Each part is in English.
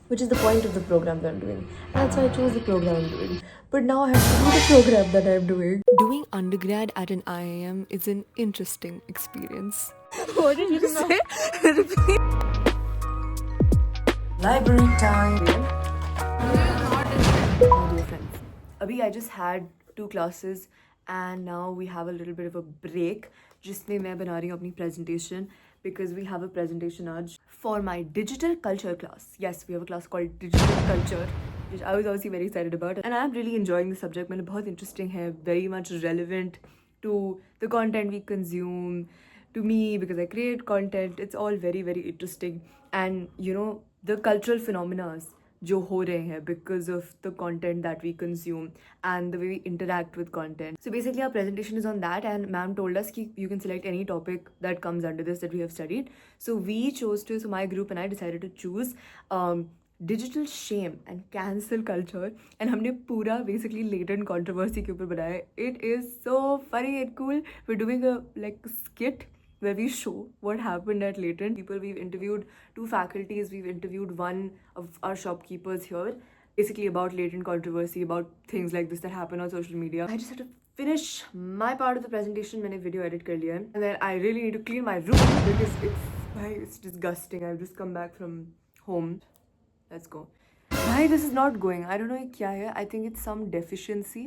which is the point of the program that I'm doing. And that's why I chose the program I'm doing. But now I have to do the program that I'm doing. Doing undergrad at an IIM is an interesting experience. What did you say? Library time. My dear friends, Abhi, I just had 2 classes and now we have a little bit of a break जिसमें मैं बना रही हूँ अपनी presentation because we have a presentation आज for my digital culture class. Yes, we have a class called digital culture which I was obviously very excited about and I'm really enjoying the subject. मैंने बहुत interesting है, very much relevant to the content we consume, to me because I create content. It's all very very interesting and you know the cultural phenomena जो हो रहे हैं because of the content that we consume and the way we interact with content. So basically our presentation is on that and ma'am told us कि you can select any topic that comes under this that we have studied. So we chose to, so my group and I decided to choose digital shame and cancel culture and हमने पूरा basically latent controversy के ऊपर बनाया. It is so funny and cool. We're doing a like skit where we show what happened at Latent. People, we've interviewed 2 faculties, we've interviewed one of our shopkeepers here, basically about Latent controversy, about things like this that happen on social media. I just had to finish my part of the presentation. मैंने video edit कर लिया है. And then I really need to clean my room because it's disgusting. I've just come back from home. Let's go. Bhai, this is not going. I don't know ये क्या है. I think it's some deficiency.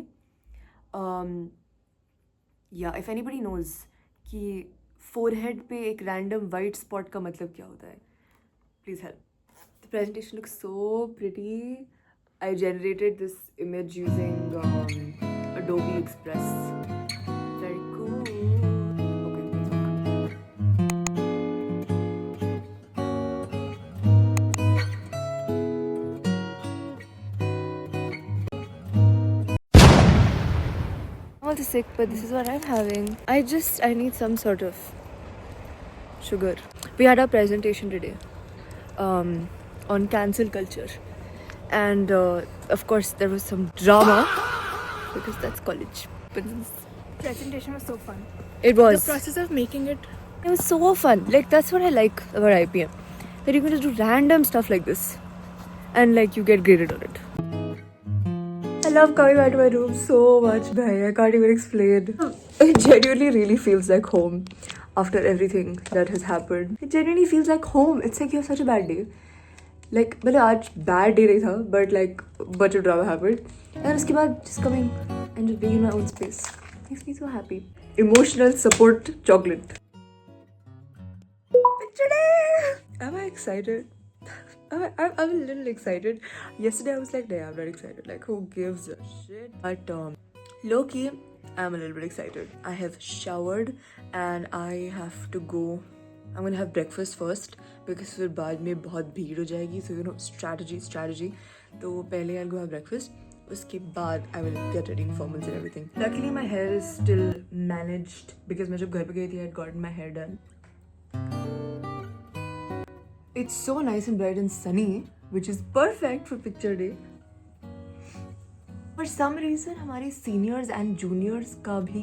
Yeah, if anybody knows कि forehead पे एक random white spot का मतलब क्या होता है, please help. The presentation looks so pretty. I generated this image using Adobe Express. Very cool. Okay, let's walk. I'm also sick, but this is what I'm having. I need some sort of sugar. We had our presentation today on cancel culture and of course there was some drama because that's college. But Presentation was so fun. it was. The process of making it was so fun. Like that's what I like about IPM. That you can just do random stuff like this and like you get graded on it. I love coming back to my room so much, bhai. I can't even explain. It genuinely really feels like home after everything that has happened. It genuinely feels like home. It's like you have such a bad day. Like, मतलब आज bad day नहीं था, but like bunch of drama happened. And उसके बाद just coming and just being in my own space makes me so happy. Emotional support chocolate. Today, am I excited? I'm a little excited. Yesterday I was like, nah, I'm not excited. Like, who gives a shit? But low key, I'm a little bit excited. I have showered and I have to go. I'm gonna have breakfast first because फिर बाद में बहुत भीड़ हो जाएगी. So you know, strategy. तो पहले I'll go have breakfast. उसके बाद I will get ready in formals and everything. Luckily my hair is still managed because मैं जब घर पे गई थी I had gotten my hair done. It's so nice and bright and sunny, which is perfect for picture day. For some reason, हमारे seniors and juniors का भी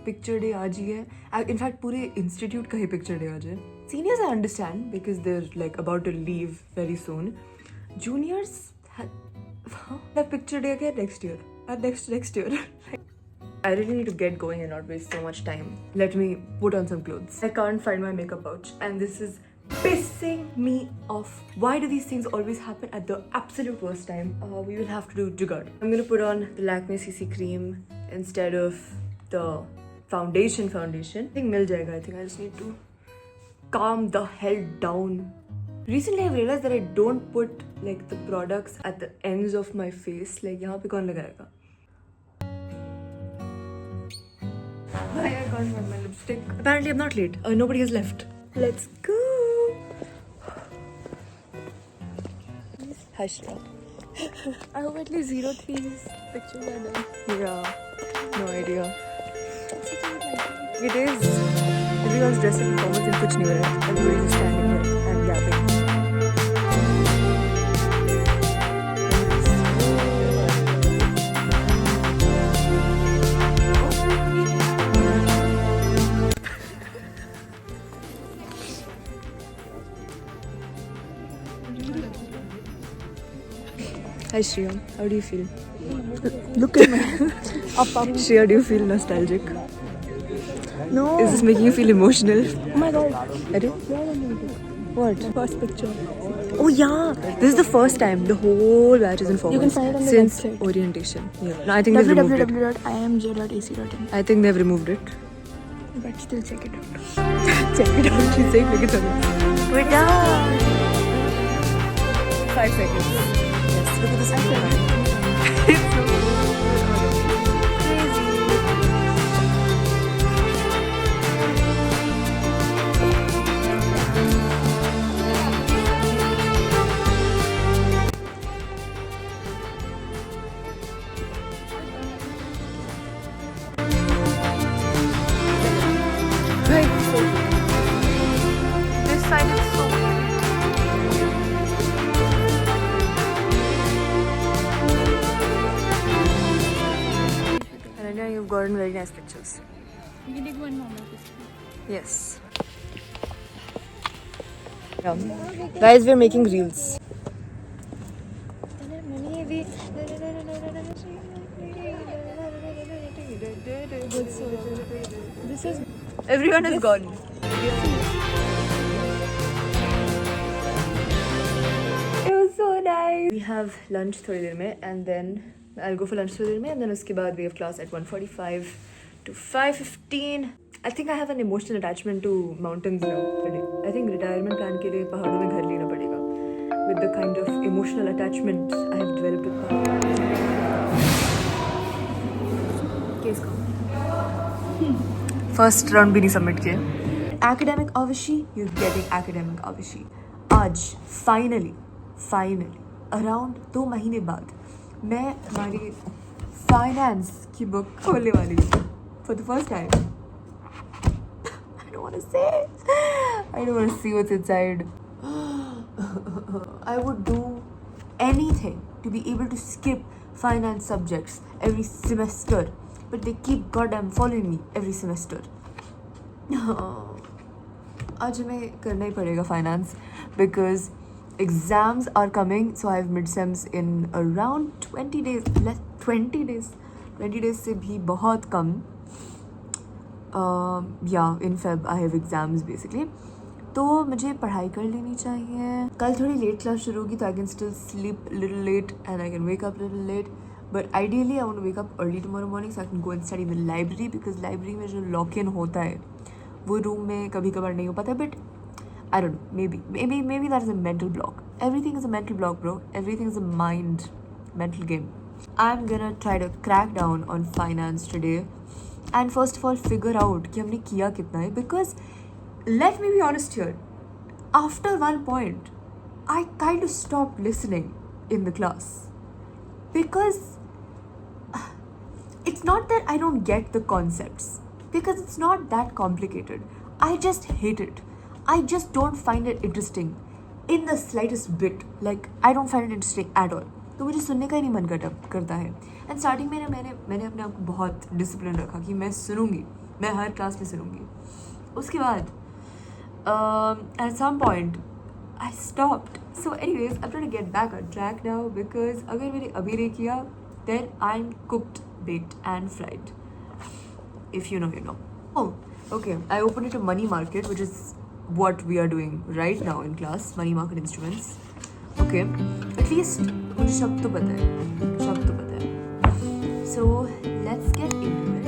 picture day आज ही है. In fact, पूरे institute का ही picture day आज है. Seniors I understand because they're like about to leave very soon. Juniors have picture day again next year. Next year. I really need to get going and not waste so much time. Let me put on some clothes. I can't find my makeup pouch and this is pissing me off. Why do these things always happen at the absolute worst time? We will have to do jugaad. I'm gonna put on the Lakme CC cream instead of the foundation. I think mil jayega. I think I just need to calm the hell down. Recently I've realized that I don't put like the products at the ends of my face. Like यहाँ पे कौन लगाएगा? I can't find my lipstick. Apparently I'm not late. Nobody has left. Let's go. Hi Shreya. I hope at least 03's pictures are done. Yeah, no idea. It is. Everyone's dressed in formals and kuch nahi ho raha hai. Everybody's just standing there and yapping. Hi Shriya, how do you feel? Look at me. Up. Shriya, do you feel nostalgic? No. Is this making you feel emotional? Oh my god. Arre? What? First picture. Oh yeah, this is the first time the whole batch is in formal. You can find it on the since website. orientation. Yeah. No, I think they've removed it. www.imj.ac.in. I think they've removed it. But still check it out. Check it out. She's saying like it's on. We're done. 5 seconds. Yes. Look at this. It's so crazy. This side is so Ananya, you've gotten very nice pictures. You can take one normal picture. Yes. Yeah. Guys, we're making reels. This is Everyone is gone. It was so nice. We have lunch थोड़ी देर में and then I'll go for lunch थोड़ी देर में and then उसके बाद we have class at 1:45 to 5:15. I think I have an emotional attachment to mountains now today. I think retirement plan के लिए पहाड़ों में घर लेना पड़ेगा. With the kind of emotional attachment I have developed with पहाड़. Case का. First round भी नहीं submit किए. Academic Avashi, you're getting academic Avashi. आज finally around 2 महीने बाद मैं हमारी finance की book खोलने वाली हूँ for the first time. I don't want to see what's inside. I would do anything to be able to skip finance subjects every semester, but they keep goddamn following me every semester. आज हमें करना ही पड़ेगा finance because exams are coming, so I have midsems in around 20 days. 20 days से भी बहुत कम. Yeah, in Feb I have exams basically. तो मुझे पढ़ाई कर लेनी चाहिए. कल थोड़ी लेट क्लास शुरू होगी तो I can still sleep a little late and I can wake up a little late. But ideally I want to wake up early tomorrow morning so I can go and study in the library because library में जो lock in होता है वो room में कभी कभार नहीं हो पाता. But I don't know, maybe that is a mental block. Everything is a mental block, bro. Everything is a mental game. I'm gonna try to crack down on finance today and first of all figure out कि हमने किया कितना है because let me be honest here, after one point I kind of stopped listening in the class because it's not that I don't get the concepts because it's not that complicated. I just hate it. I just don't find it interesting in the slightest bit. Like I don't find it interesting at all. तो मुझे सुनने का ही नहीं मन करता है. And starting में मैंने अपने आप को बहुत डिसिप्लिन रखा कि मैं सुनूंगी, मैं हर क्लास में सुनूंगी. उसके बाद at some point I stopped. So anyways, I'm trying to get back on track now because अगर मैंने अभी नहीं किया then I'm cooked, baked and fried. If you know, you know. Oh, okay. I opened it to money market, which is what we are doing right now in class. Money market instruments. Okay. At least मुझे शब्द तो पता है. So let's get into it.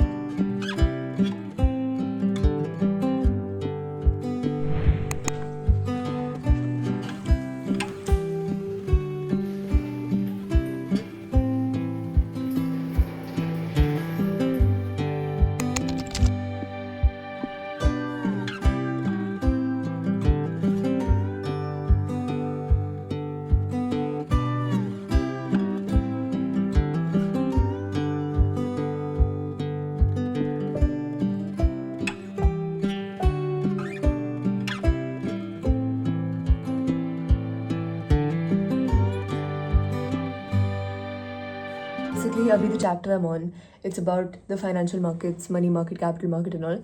Basically, abhi the chapter I'm on, it's about the financial markets, money market, capital market and all.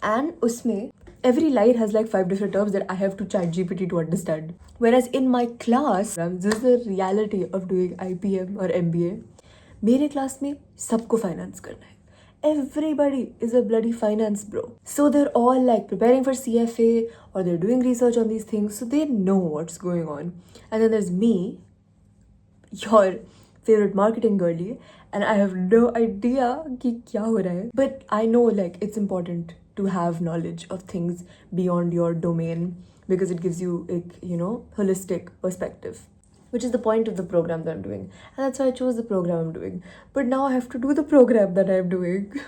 And usme every line has like 5 different terms that I have to chat GPT to understand. Whereas in my class, this is the reality of doing IPM or MBA. मेरे class में सबको finance करना है. Everybody is a bloody finance bro. So they're all like preparing for CFA or they're doing research on these things, so they know what's going on. And then there's me, your favorite marketing girly, and I have no idea कि क्या हो रहा है. But I know like it's important to have knowledge of things beyond your domain because it gives you a holistic perspective, which is the point of the program that I'm doing. And that's why I chose the program I'm doing. But now I have to do the program that I'm doing.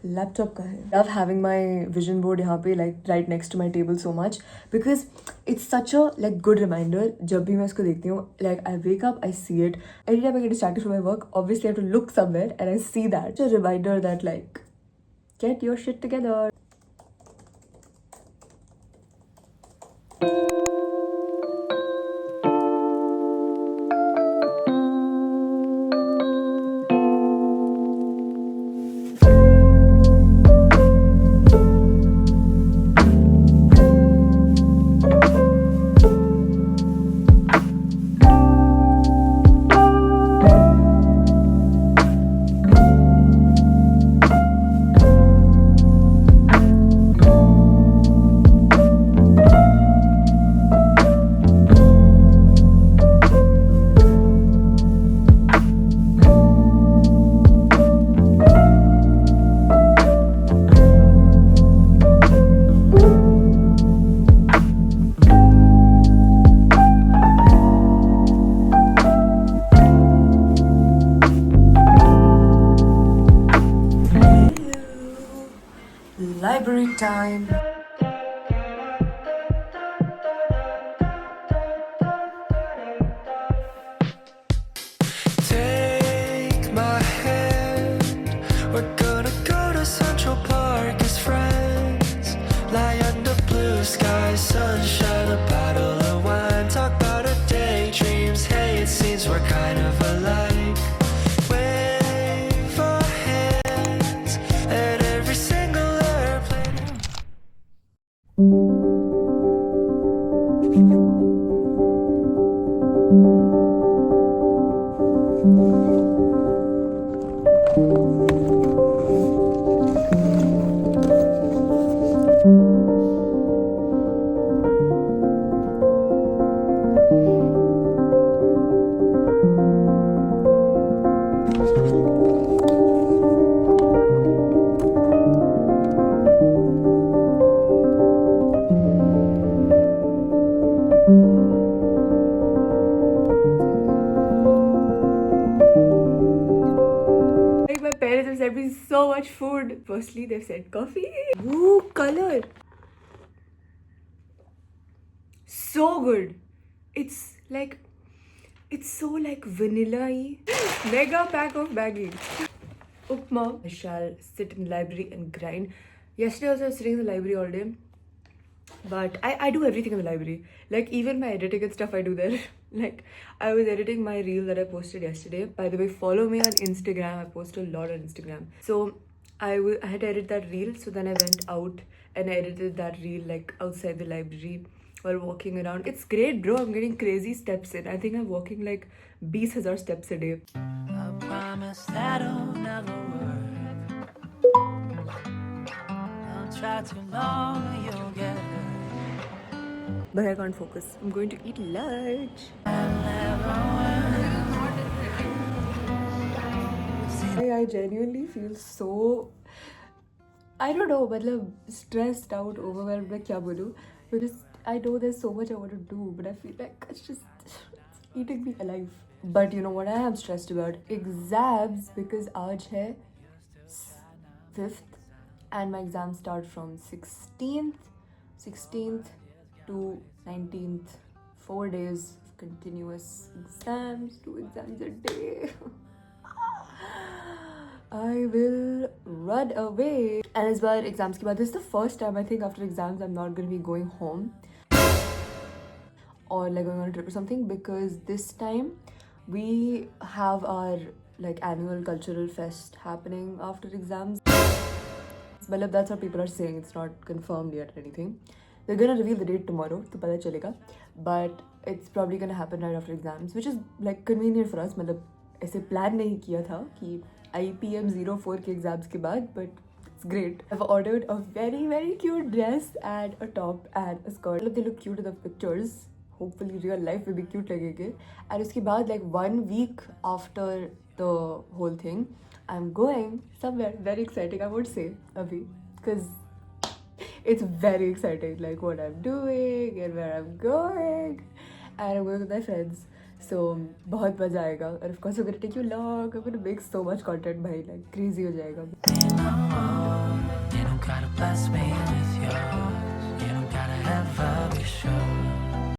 Laptop ka hai. Love having my vision board यहाँ पे like right next to my table so much because it's such a like good reminder. जब भी मैं इसको देखती हूँ, like I wake up, I see it. Every time I get distracted from my work, obviously I have to look somewhere and I see that. It's a reminder that like, get your shit together. Library time. Take my hand, we're gonna go to Central Park as friends. Lie under blue skies, sunshine, a bottle of wine. Talk about our daydreams, hey, it seems we're kind of alike. Wave our hands at every single airplane. Like my parents have sent me so much food. Firstly, they've sent coffee. Ooh, color. So good. It's so like vanilla-y. Mega pack of Maggi. Upma. I shall sit in the library and grind. Yesterday also I was sitting in the library all day. But I do everything in the library. Like even my editing and stuff I do there. Like I was editing my reel that I posted yesterday. By the way, follow me on Instagram. I post a lot on Instagram. So I had to edit that reel. So then I went out and edited that reel like outside the library while walking around. It's great, bro. I'm getting crazy steps in. I think I'm walking like 20,000 steps a day. I promise that'll never work. Don't try too long, you'll get hurt. But I can't focus. I'm going to eat lunch. I genuinely feel so, I don't know, मतलब stressed out, overwhelmed, मैं क्या बोलूँ, because I know there's so much I want to do, but I feel like it's eating me alive. But you know what I am stressed about? Exams, because आज है 5th and my exams start from 16th to 19th. 4 days of continuous exams, 2 exams a day. I will run away. And इस बार exams के बाद, this is the first time I think after exams I'm not going to be going home or like going on a trip or something, because this time we have our like annual cultural fest happening after exams. मतलब that's what people are saying. It's not confirmed yet or anything. They're gonna reveal the date tomorrow, तो पता चलेगा. But it's probably gonna happen right after exams, which is like convenient for us. मतलब ऐसे plan नहीं किया था कि IPM 04 के exams के बाद, but it's great. I've ordered a very very cute dress and a top and a skirt. They look cute in the pictures. Hopefully real life में भी cute लगेंगे. And उसके बाद like 1 week after the whole thing, I'm going somewhere very exciting. I won't say abhi because it's very exciting, like what I'm doing and where I'm going, and I'm going with my friends. So बहुत मजा आएगा. And of course I'm gonna take you along. I'm gonna make so much content भाई, like crazy हो जाएगा. You don't gotta bless me with yours. You don't gotta ever be sure.